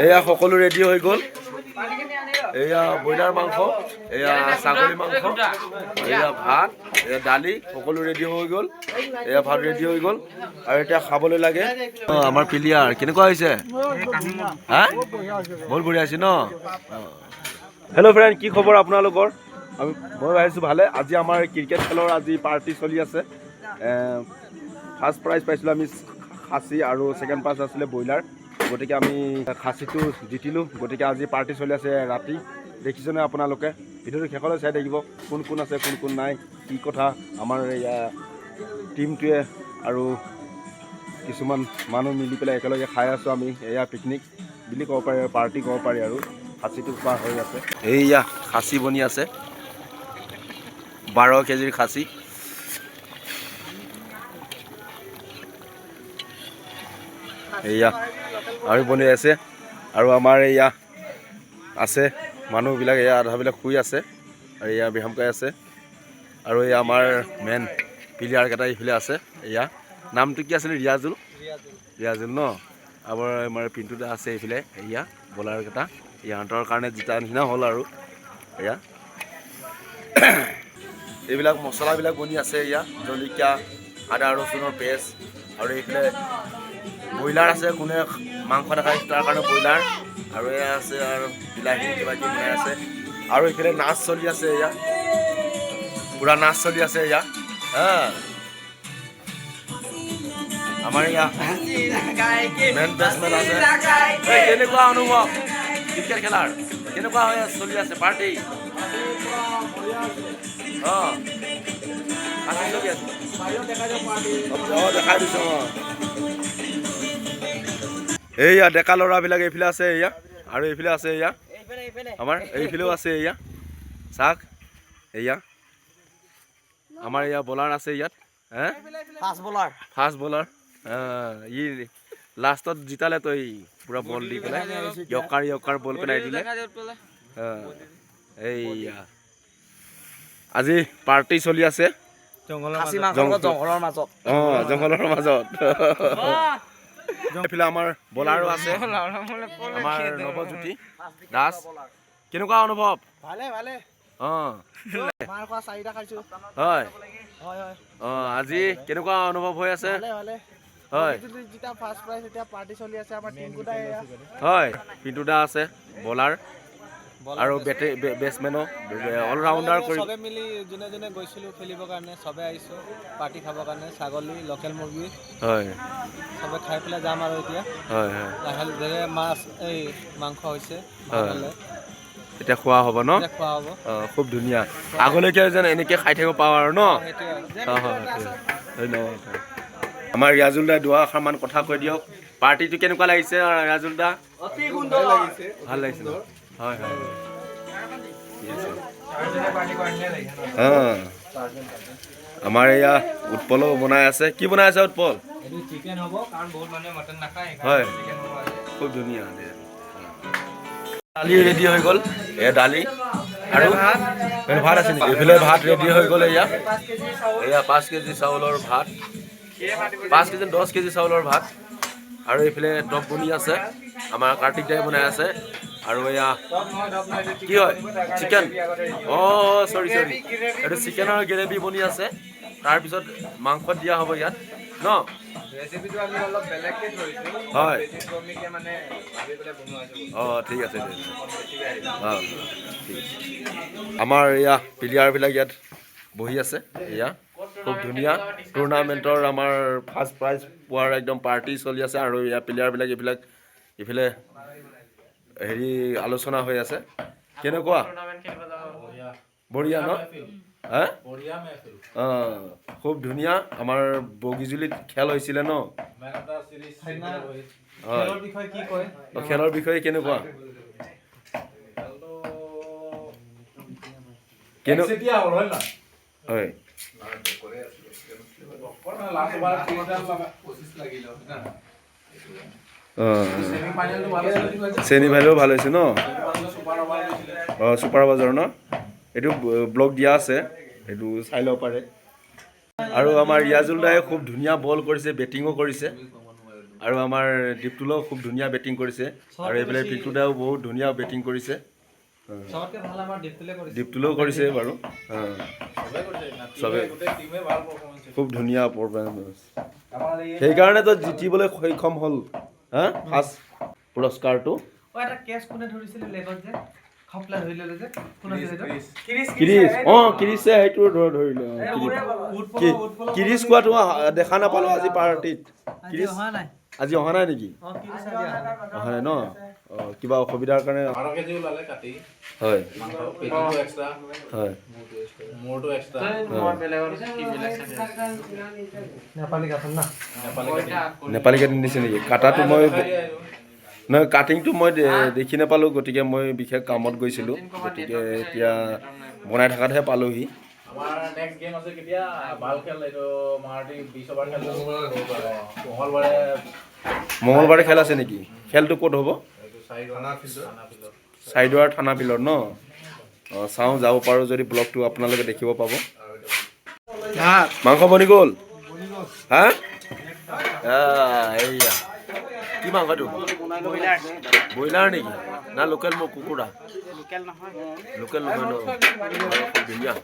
এয়া সকলো ৰেডি হৈ গ'ল। এয়া ব্ৰইলাৰ মাংস, এয়া ছাগলী মাংস, এয়া ভাত, এয়া দালি, সকলো ৰেডি হৈ গ'ল। এয়া ভাত ৰেডি হৈ গ'ল আৰু এতিয়া খাবলৈ লাগে। আমাৰ প্লেয়াৰ কেনেকুৱা হৈছে? হা বহুত বঢ়িয়া হৈছে ন? হেল্ল' ফ্ৰেণ্ড, কি খবৰ আপোনালোকৰ? মই ভাবিছোঁ ভালে। আজি আমাৰ ক্ৰিকেট খেলৰ আজি পাৰ্টি চলি আছে। ফাৰ্ষ্ট প্ৰাইজ পাইছিলোঁ আমি খাচী আৰু ছেকেণ্ড প্ৰাইজ আছিলে ব্ৰইলাৰ। গতিকে আমি খাচীটো জিতিলোঁ। গতিকে আজি পাৰ্টি চলি আছে ৰাতি। দেখিছেনে আপোনালোকে? ভিডিঅ'টো শেষলৈ চাই থাকিব, কোন কোন আছে কোন কোন নাই, কি কথা আমাৰ এয়া টিমটোৱে আৰু কিছুমান মানুহ মিলি পেলাই একেলগে খাই আছোঁ আমি। এয়া পিকনিক বুলি ক'ব পাৰি, পাৰ্টি ক'ব পাৰি আৰু খাচীটো খোৱা হৈ আছে। এইয়া খাচী বনি আছে, 12 কেজিৰ খাচী। এয়া আৰু বনি আছে আৰু আমাৰ এয়া আছে মানুহবিলাক, এয়া আধাবিলাক শুই আছে আৰু এয়া ব্যায়াম কৰি আছে। আৰু এয়া আমাৰ মেইন প্লেয়াৰকেইটা এইফালে আছে। এয়া নামটো কি আছিলে? ৰিয়াজুল ন? আমাৰ পিণ্টু দা আছে এইফালে। এয়া বলাৰকেইটা ইহঁতৰ কাৰণে জিতা নিচিনা হ'ল আৰু এয়া এইবিলাক মছলাবিলাক বনি আছে। এয়া জলকীয়া, আদা ৰচুনৰ পেষ্ট, আৰু এইফালে ব্ৰইলাৰ আছে। কোনে মাংস নাখায় তাৰ কাৰণে ব্ৰইলাৰ, আৰু এয়া আছে আৰু বিলাহী কিবা কিবি বনাই আছে। আৰু এইফালে নাচ চলি আছে, এয়া পুৰা নাচ চলি আছে। এয়া আমাৰ এয়া মেন বেটছমেন আছে। কেনেকুৱা অনুভৱ ক্ৰিকেট খেলাৰ? কেনেকুৱা হৈ চলি আছে পাৰ্টি? দেখাই দিছোঁ। এইয়া ডেকা ল'ৰাবিলাক এইফালে আছে। এয়া আৰু এইফালে আছে, এয়া আমাৰ এইফালেও আছে। এয়া চাওক, এয়া আমাৰ এয়া বলাৰ আছে ইয়াত। ফাষ্ট বলাৰ ই লাষ্টত জিতালে তো, এই পুৰা বল দি পেলাই ইয়কাৰ বল পেলাই দিলে। এইয়া আজি পাৰ্টি চলি আছে জংঘলৰ মাজত। এইফালে আমাৰ বলাৰো আছে, আমাৰ নৱজ্যোতি দাস। কেনেকুৱা অনুভৱ? ভালে। হয়। আজি কেনেকুৱা অনুভৱ হৈ আছে? হয়, হয়। পিণ্টু দা আছে বলাৰ আৰু বেটছমেনো অলৰাউণ্ডাৰ কৰি চবে মিলি যোনে যোনে গৈছিলোঁ খেলিবৰ কাৰণে চবে আহিছোঁ পাৰ্টি খাবৰ কাৰণে। ছাগলী, লোকেল মুৰ্গী, হয়, চবে খাই পেলাই যাম আৰু এতিয়া। হয়, লাহে ধীৰে মাছ এই মাংস হৈছে, এতিয়া খোৱা হ'ব ন? খোৱা হ'ব। খুব ধুনীয়া। আগলৈকে যেন এনেকৈ খাই থাকিব পাওঁ আৰু ন? ধন্যবাদ। আমাৰ ৰিয়াজুল দাই দুআষাৰমান কথা কৈ দিয়ক। পাৰ্টিটো কেনেকুৱা লাগিছে ৰিয়াজুল দা? অতি সুন্দৰ লাগিছে। ভাল লাগিছে ন? হয়। আমাৰ এয়া উৎপলো বনাই আছে। কি বনাই আছে উৎপল? চিকেন হ'ব, কাৰণ বহুত মানুহে মটন নাখায়। হয়, খুব ধুনীয়া। দালি ৰেডি হৈ গ'ল। এয়া দালি আৰু ভাত আছে নেকি? এইফালে ভাত ৰেডি হৈ গ'ল। এয়া 5 কেজি চাউলৰ ভাত, 5 কেজি 10 কেজি চাউলৰ ভাত। আৰু এইফালে টক বনি আছে, আমাৰ কাৰ্তিক দাই বনাই আছে। আৰু এয়া কি হয়? চিকেন। চৰি, এইটো চিকেনৰ গ্ৰেভি বনি আছে। তাৰপিছত মাংস দিয়া হ'ব ইয়াত ন? ৰেচিপিটো আমি অলপ বেলেগকৈ ধৰিছোঁ। হয়, ঠিক আছে। আমাৰ এয়া প্লেয়াৰবিলাক ইয়াত বহি আছে। এয়া খুব ধুনীয়া টুৰ্ণামেণ্টৰ আমাৰ ফাৰ্ষ্ট প্ৰাইজ পোৱাৰ একদম পাৰ্টি চলি আছে। আৰু এয়া প্লেয়াৰবিলাক ইফালে হেৰি আলোচনা হৈ আছে। কেনেকুৱা? বঢ়িয়া ন? খুব ধুনীয়া। আমাৰ বগীজুলিত খেল হৈছিলে ন? খেলৰ বিষয়ে কেনেকুৱা? হয়, চেমি ফাইনেলো ভাল হৈছে ন? ছুপাৰ বাজাৰ ন? এইটো ব্লগ দিয়া আছে, সেইটো চাই ল'ব পাৰে। আৰু আমাৰ ৰিয়াজুল দাই খুব ধুনীয়া বল কৰিছে, বেটিঙো কৰিছে। আৰু আমাৰ দীপতুলেও খুব ধুনীয়া বেটিং কৰিছে আৰু এইফালে পিণ্টুদাও বহুত ধুনীয়া বেটিং কৰিছে দীপতুলেও কৰিছে বাৰু চবে খুব ধুনীয়া পাৰফৰ্মেঞ্চ সেইকাৰণেতো জিতিবলৈ সক্ষম হ'ল হা ফাৰ্ষ্ট পুৰস্কাৰটো কিৰিছে সেইটো ধৰিলে কিৰিছ কোৱাটো দেখা নাপালো আজি পাৰ্টিত আজি অহা নাই নেকি অহা নাই ন কিবা অসুবিধাৰ কাৰণে হয় হয় নেপালী কাটিং দিছে নেকি কাটাটো মই নহয় কাটিংটো মই দেখি নাপালোঁ গতিকে মই বিশেষ কামত গৈছিলোঁ গতিকে এতিয়া বনাই থকাতহে পালোঁহি মঙলবাৰে খেল আছে নেকি খেলটো ক'ত হ'ব চাইদুৱাৰ থানা ফিল্ডত ন চাওঁ যাব পাৰোঁ যদি ব্লগটো আপোনালোকে দেখিব পাব মাংস বনি গ'ল হা এইয়া কি মাংসটো ব্ৰইলাৰ নেকি না লোকেল কুকুৰা লোকেল নহয় ন ধুনীয়া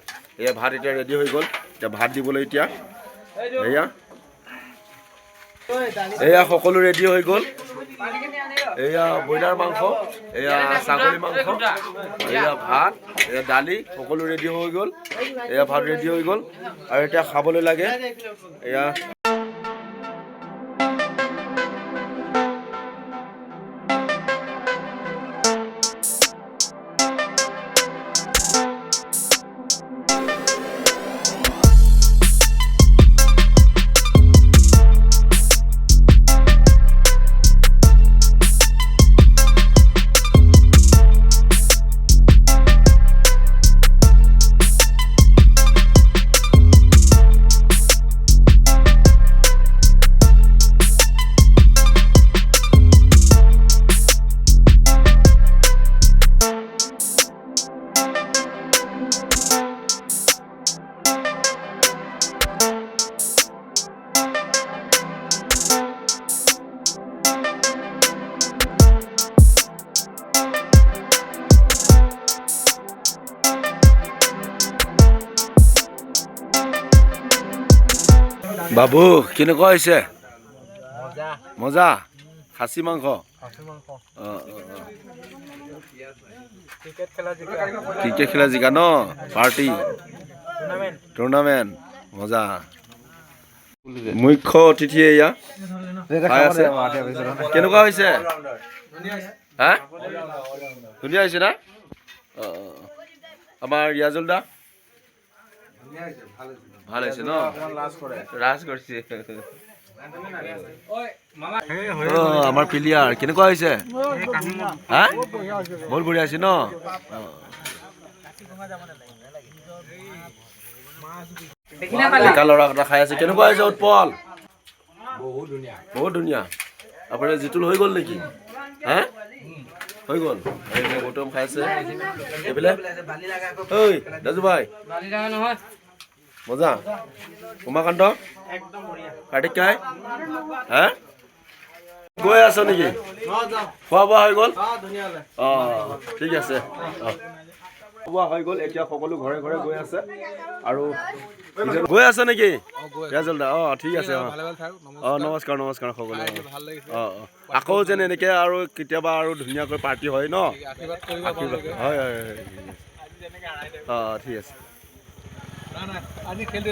এয়া ভাত এতিয়া ৰেডি হৈ গ'ল এতিয়া ভাত দিবলৈ এতিয়া এয়া সকলো ৰেডি হৈ গ'ল এয়া ব্ৰইলাৰ মাংস এয়া ছাগলী মাংস এয়া ভাত এয়া দালি সকলো ৰেডি হৈ গ'ল এয়া ভাত ৰেডি হৈ গ'ল আৰু এতিয়া খাবলৈ লাগে এয়া বাবু কেনেকুৱা হৈছে মজা খাচী মাংস ক্ৰিকেট খেলা জিকা ন পাৰ্টি টুৰ্ণামেণ্ট মজা মুখ্য অতিথি এয়া খাই আছে কেনেকুৱা হৈছে হা ধুনীয়া হৈছে না আমাৰ ৰিয়াজুল দা ভাল হৈছে ন ৰাজ কৰিছে আমাৰ প্লেয়াৰ কেনেকুৱা হৈছে হা বহুত বঢ়িয়া হৈছে ন ডেকা ল'ৰা কথা খাই আছে কেনেকুৱা হৈছে উৎপল বহুত ধুনীয়া আপোনাৰ জিতুল হৈ গ'ল নেকি হা হৈ গ'ল গৌতম খাই আছে এইফালে ঐ ৰাজু ভাই মজা উমাকান্ত কাৰ্তিক কাই হা গৈ আছ নেকি খোৱা বোৱা হৈ গ'ল ঠিক আছে খোৱা হৈ গ'ল এতিয়া সকলো ঘৰে ঘৰে গৈ আছে আৰু গৈ আছে নেকি ৰাজল দা ঠিক আছে নমস্কাৰ নমস্কাৰ সকলো আকৌ যেন এনেকৈ আৰু কেতিয়াবা আৰু ধুনীয়াকৈ পাৰ্টি হয় ন হয় হয় ঠিক আছে আজি খেলটো